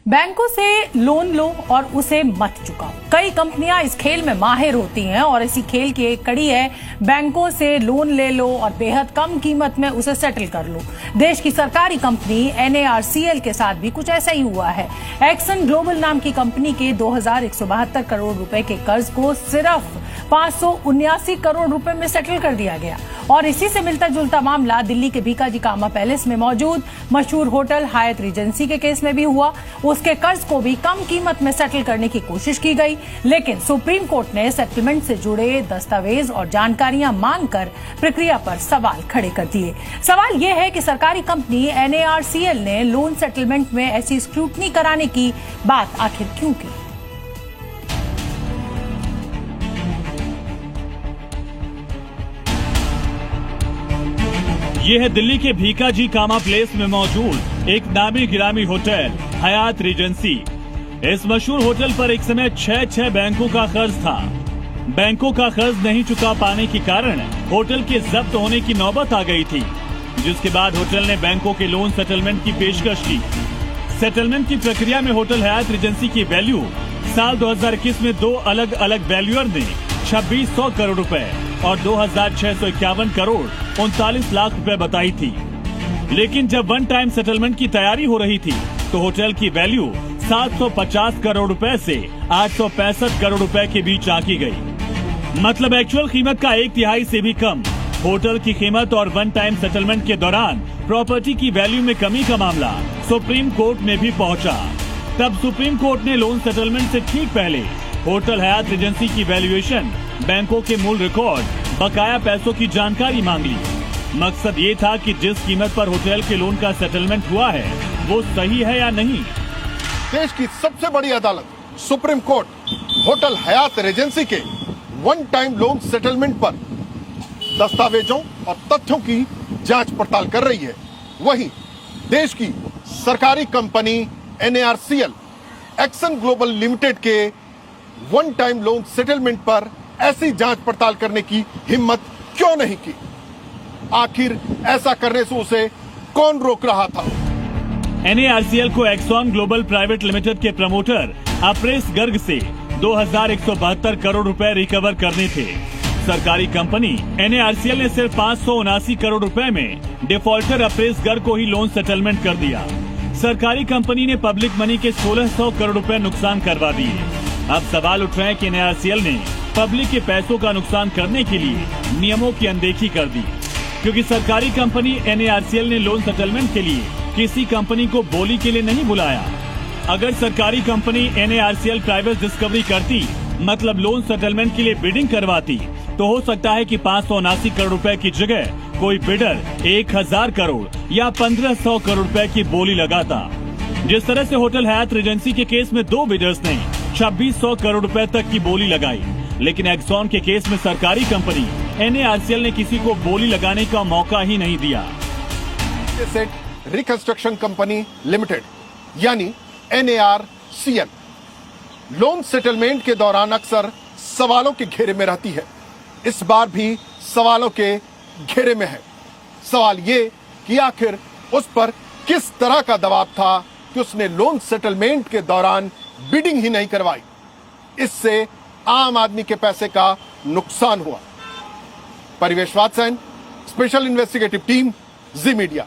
बैंकों से लोन लो और उसे मत चुकाओ। कई कंपनियां इस खेल में माहिर होती हैं और इसी खेल की एक कड़ी है बैंकों से लोन ले लो और बेहद कम कीमत में उसे सेटल कर लो। देश की सरकारी कंपनी NARCL के साथ भी कुछ ऐसा ही हुआ है। एक्सन ग्लोबल नाम की कंपनी के 2172 करोड़ रुपए के कर्ज को सिर्फ 579 करोड़ रुपए में सेटल कर दिया गया। और इसी से मिलता जुलता मामला दिल्ली के भीकाजी कामा पैलेस में मौजूद मशहूर होटल हायत रीजेंसी के केस में भी हुआ। उसके कर्ज को भी कम कीमत में सेटल करने की कोशिश की गई, लेकिन सुप्रीम कोर्ट ने सेटलमेंट से जुड़े दस्तावेज और जानकारियां मांगकर प्रक्रिया पर सवाल खड़े कर दिए। सवाल यह है कि सरकारी कंपनी NARCL ने लोन सेटलमेंट में ऐसी स्क्रूटनी कराने की बात आखिर क्यों की? ये है दिल्ली के भीकाजी कामा प्लेस में मौजूद एक नामी गिरामी होटल हयात रीजेंसी। इस मशहूर होटल पर एक समय 6 बैंकों का कर्ज था। बैंकों का कर्ज नहीं चुका पाने के कारण होटल के जब्त होने की नौबत आ गई थी, जिसके बाद होटल ने बैंकों के लोन सेटलमेंट की पेशकश की। सेटलमेंट की प्रक्रिया में होटल हयात रीजेंसी की वैल्यू साल 2021 में दो अलग अलग वैल्यूअर ने 2600 करोड़ रुपए और 2651 करोड़ 39 लाख रुपए बताई थी। लेकिन जब वन टाइम सेटलमेंट की तैयारी हो रही थी तो होटल की वैल्यू 750 करोड़ रुपए से 865 करोड़ रुपए के बीच आंकी गई। मतलब एक्चुअल कीमत का 1/3 से भी कम। होटल की कीमत और वन टाइम सेटलमेंट के दौरान प्रॉपर्टी की वैल्यू में कमी का मामला सुप्रीम कोर्ट में भी पहुंचा। तब सुप्रीम कोर्ट ने लोन सेटलमेंट से ठीक पहले होटल हयात रीजेंसी की वैल्यूएशन, बैंकों के मूल रिकॉर्ड, बकाया पैसों की जानकारी मांग ली। मकसद ये था कि जिस कीमत पर होटल के लोन का सेटलमेंट हुआ है वो सही है या नहीं। देश की सबसे बड़ी अदालत supreme court hotel Hyatt Regency के वन टाइम लोन सेटलमेंट पर दस्तावेजों और तथ्यों की जांच पड़ताल कर रही है। वहीं देश की सरकारी company NARCL action global limited के वन टाइम लोन सेटलमेंट पर ऐसी जांच पड़ताल करने की हिम्मत क्यों नहीं की? आखिर ऐसा करने से उसे कौन रोक रहा था? NARCL को एक्सॉन ग्लोबल प्राइवेट लिमिटेड के प्रमोटर अप्रेस गर्ग से 2172 करोड़ रुपए रिकवर करने थे। सरकारी कंपनी NARCL ने सिर्फ 579 करोड़ रुपए में डिफॉल्टर अप्रेस गर्ग को ही लोन सेटलमेंट कर दिया। सरकारी कंपनी ने पब्लिक मनी के 1600 करोड़ रुपए नुकसान करवा दिए। अब सवाल उठ रहे हैं कि NARCL ने पब्लिक के पैसों का नुकसान करने के लिए नियमों की अनदेखी कर दी, क्योंकि सरकारी कंपनी NARCL ने लोन सेटलमेंट के लिए किसी कंपनी को बोली के लिए नहीं बुलाया। अगर सरकारी कंपनी NARCL प्राइवेट डिस्कवरी करती, मतलब लोन सेटलमेंट के लिए बिडिंग करवाती, तो हो सकता है कि 579 करोड़ रुपए की जगह कोई बिडर 1000 करोड़ या 1500 करोड़ रुपए की बोली लगाता। जिस तरह से होटल हयात रीजेंसी के केस में 2 बिडर्स ने 2600 करोड़ रुपए तक की बोली लगाई, लेकिन एक्सॉन के केस में सरकारी कंपनी NARCL ने किसी को बोली लगाने का मौका ही नहीं दिया। एसेट रिकंस्ट्रक्शन कंपनी लिमिटेड यानी NARCL लोन सेटलमेंट के दौरान अक्सर सवालों के घेरे में रहती है। इस बार भी सवालों के घेरे में है। सवाल ये कि आखिर उस पर किस तरह का दबाव था कि उसने लोन सेटलमेंट के दौरान बिडिंग ही नहीं करवाई। इससे आम आदमी के पैसे का नुकसान हुआ। परिवेश वात्सयन, स्पेशल इन्वेस्टिगेटिव टीम, जी मीडिया।